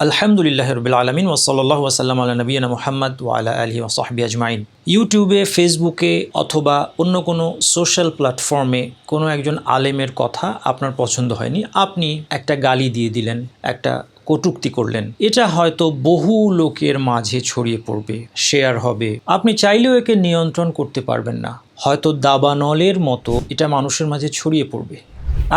আলহামদুলিল্লাহ রবিল আলমিন ওসল্লাহু ওয়াসাল্লাম আলা নবীনা মুহাম্মদ ওয়া আলা আলিহি ওয়া সাহবিহি আজমাইন। ইউটিউবে, ফেসবুকে অথবা অন্য কোনো সোশ্যাল প্ল্যাটফর্মে কোনো একজন আলেমের কথা আপনার পছন্দ হয়নি, আপনি একটা গালি দিয়ে দিলেন, একটা কটূক্তি করলেন, এটা হয়তো বহু লোকের মাঝে ছড়িয়ে পড়বে, শেয়ার হবে। আপনি চাইলেও একে নিয়ন্ত্রণ করতে পারবেন না, হয়তো দাবানলের মতো এটা মানুষের মাঝে ছড়িয়ে পড়বে।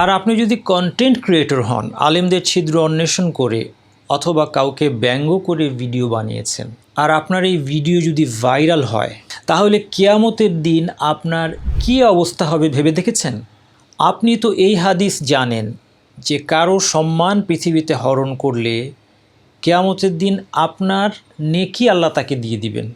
আর আপনি যদি কন্টেন্ট ক্রিয়েটর হন, আলেমদের ছিদ্র অন্বেষণ করে অথবা কাউকে ব্যঙ্গ করে ভিডিও বানিয়েছেন, আর আপনার এই ভিডিও যদি ভাইরাল হয়, তাহলে কিয়ামতের দিন আপনার কী অবস্থা হবে ভেবে দেখেছেন? আপনি তো এই হাদিস জানেন যে কারো সম্মান পৃথিবীতে হরণ করলে কিয়ামতের দিন আপনার নেকি আল্লাহ তাকে দিয়ে দিবেন।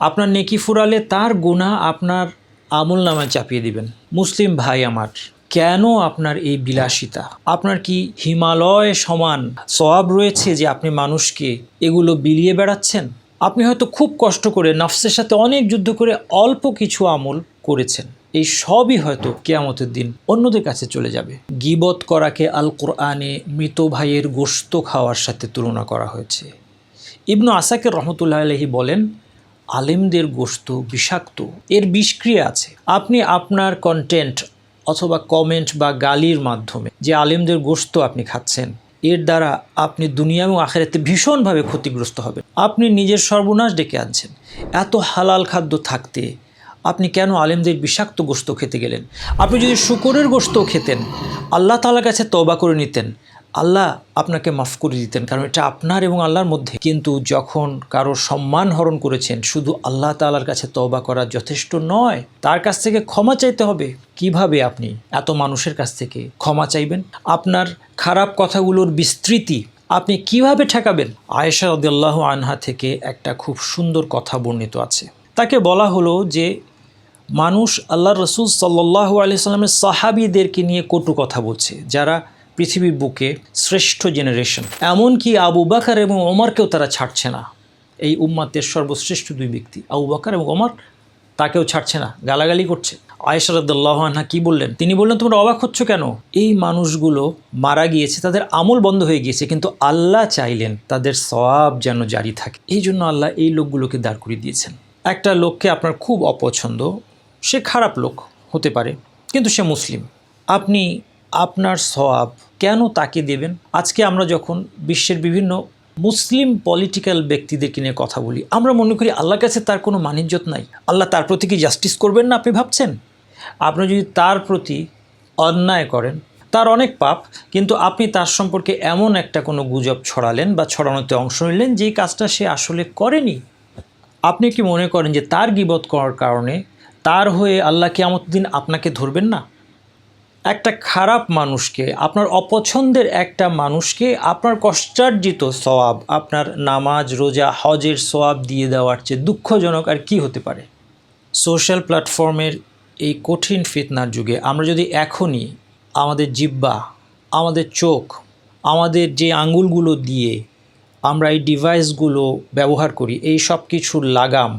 আপনার নেকি ফুরালে তার গুনাহ আপনার আমল নামায় চাপিয়ে দিবেন। মুসলিম ভাই আমার, কেন আপনার এই বিলাসিতা? আপনার কি হিমালয় সমান সওয়াব রয়েছে যে আপনি মানুষকে এগুলো বিলিয়ে বেড়াচ্ছেন? আপনি হয়তো খুব কষ্ট করে নফসের সাথে অনেক যুদ্ধ করে অল্প কিছু আমল করেছেন, এই সবই হয়তো কিয়ামতের দিন অন্যদের কাছে চলে যাবে। গীবত করাকে আল কোরআনে মৃত ভাইয়ের গোশত খাওয়ার সাথে তুলনা করা হয়েছে। ইবনু আসাকির রহমতুল্লাহ আলাইহি বলেন, আলেমদের গোশত বিষাক্ত, এর বিষক্রিয়া আছে। আপনি আপনার কন্টেন্ট অথবা কমেন্ট বা গালির মাধ্যমে যে আলেমদের গোশত আপনি খাচ্ছেন, এর দ্বারা আপনি দুনিয়া এবং আখিরাতে ভীষণভাবে ক্ষতিগ্রস্ত হবেন। আপনি নিজের সর্বনাশ ডেকে আনছেন। এত হালাল খাদ্য থাকতে আপনি কেন আলেমদের বিষাক্ত গোশত খেতে গেলেন? আপনি যদি শুকরের গোশতও খেতেন, আল্লাহ তাআলার কাছে তওবা করে নিতেন, আল্লাহ আপনাকে মাফ করে দিতেন, কারণ এটা আপনার এবং আল্লাহর মধ্যে। কিন্তু যখন কারো সম্মান হরণ করেছেন, শুধু আল্লাহ তাআলার কাছে তওবা করা যথেষ্ট নয়, তার কাছ থেকে ক্ষমা চাইতে হবে। কিভাবে আপনি এত মানুষের কাছ থেকে ক্ষমা চাইবেন? আপনার খারাপ কথাগুলোর বিস্তৃতি আপনি কিভাবে ঠেকাবেন? আয়েশা রাদিয়াল্লাহু আনহা থেকে একটা খুব সুন্দর কথা বর্ণিত আছে। তাকে বলা হলো যে মানুষ আল্লাহর রাসূল সাল্লাল্লাহু আলাইহি সাল্লামের সাহাবীদেরকে নিয়ে কটু কথা বলছে, যারা পৃথিবীর বুকে শ্রেষ্ঠ জেনারেশন। এমনকি আবু বকর এবং ওমরকেও তারা ছাড়ছে না। এই উম্মাতের সর্বশ্রেষ্ঠ দুই ব্যক্তি আবু বকর এবং ওমর, তাকেও ছাড়ছে না, গালাগালি করছে। আয়েশা রাদিয়াল্লাহু আনহা কি বললেন? তিনি বললেন, তোমরা অবাক হচ্ছ কেন? এই মানুষগুলো মারা গিয়েছে, তাদের আমল বন্ধ হয়ে গিয়েছে, কিন্তু আল্লাহ চাইলেন তাদের সওয়াব যেন জারি থাকে। এই জন্য আল্লাহ এই লোকগুলোকে দাঁড় করিয়ে দিয়েছেন। একটা লোককে আপনার খুব অপছন্দ, সে খারাপ লোক হতে পারে, কিন্তু সে মুসলিম। আপনি আপনার সওয়াব কেন তাকে দেবেন? আজকে আমরা যখন বিশ্বের বিভিন্ন মুসলিম পলিটিক্যাল ব্যক্তিদেরকে নিয়ে কথা বলি, আমরা মনে করি আল্লাহর কাছে তার কোনো মানিজ্যত নাই, আল্লাহ তার প্রতি কি জাস্টিস করবেন না? আপনি ভাবছেন আপনি যদি তার প্রতি অন্যায় করেন, তার অনেক পাপ, কিন্তু আপনি তার সম্পর্কে এমন একটা কোনো গুজব ছড়ালেন বা ছড়ানোতে অংশ নিলেন যেই কাজটা সে আসলে করেনি, আপনি কি মনে করেন যে তার গীবত করার কারণে তার হয়ে আল্লাহ কিয়ামতের দিন আপনাকে ধরবেন না? একটা খারাপ মানুষকে, আপনার অপছন্দের একটা মানুষকে আপনার কষ্টার্জিত সওয়াব, আপনার নামাজ, রোজা, হজের সওয়াব দিয়ে দেওয়ার চেয়ে দুঃখজনক আর কি হতে পারে? সোশ্যাল প্ল্যাটফর্মের এই কঠিন ফিতনার যুগে আমরা যদি এখনই আমাদের জিহ্বা, আমাদের চোখ, আমাদের যে আঙ্গুলগুলো দিয়ে আমরা এই ডিভাইসগুলো ব্যবহার করি, এই সব কিছুর লাগাম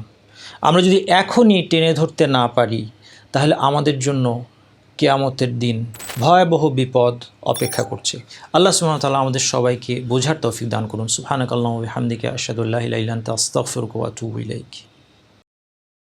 আমরা যদি এখনই টেনে ধরতে না পারি, তাহলে আমাদের জন্য কিয়ামতের দিন ভয়াবহ বিপদ অপেক্ষা করছে। আল্লাহ সুবহানাহু ওয়া তাআলা আমাদের সবাইকে বোঝার তৌফিক দান করুন। সুবহানাকাল্লাহু ওয়া বিহামদিকা আশহাদু আল্লা ইলাহা ইল্লা আনতা আস্তাগফিরুকা ওয়া আতুবু ইলাইক।